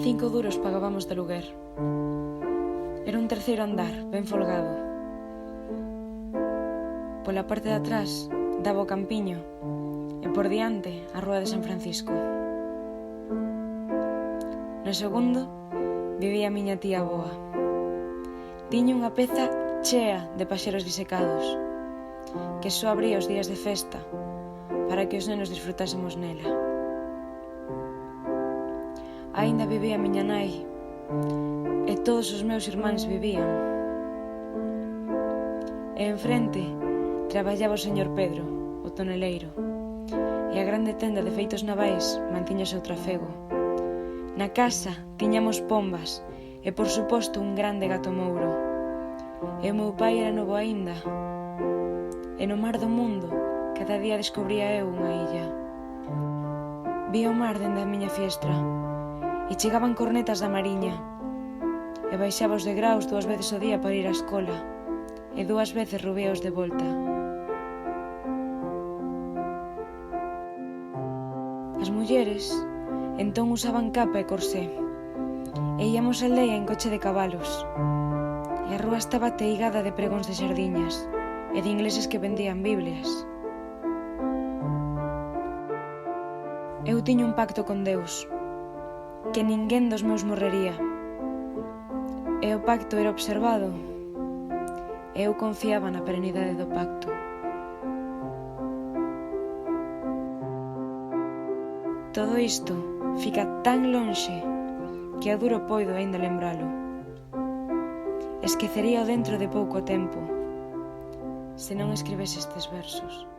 5 duros pagábamos de aluguer. Era un terceiro andar, ben folgado. Pola parte de atrás daba o campiño e por diante a rúa de San Francisco. No segundo vivía a miña tía avoa. Tiña unha peza chea de paxeros disecados que só abría os días de festa para que os nenos disfrutásemos nela. Aínda vivía a miña nai e todos os meus irmáns vivían. E enfrente traballaba o señor Pedro, o toneleiro, e a grande tenda de feitos navais mantiña o seu trafego. Na casa tiñamos pombas e, por suposto, un grande gato mouro. E o meu pai era novo aínda. E no mar do mundo, cada día descubría eu unha illa. Vía o mar dende a miña fiestra e chegaban cornetas da mariña. E baixaba os degraus 2 veces ao día para ir á escola e 2 veces rubíaos de volta. As mulleres entón usaban capa e corsé e íamos á aldea en coche de cabalos e a rúa estaba teigada de pregóns de xardiñas e de ingleses que vendían biblias. Eu tiño un pacto con Deus, que ninguén dos meus morrería, e o pacto era observado e eu confiaba na perenidade do pacto. Todo isto fica tan lonxe que a duro poido aínda lembralo. Esquecería o dentro de pouco tempo se non escribese estes versos.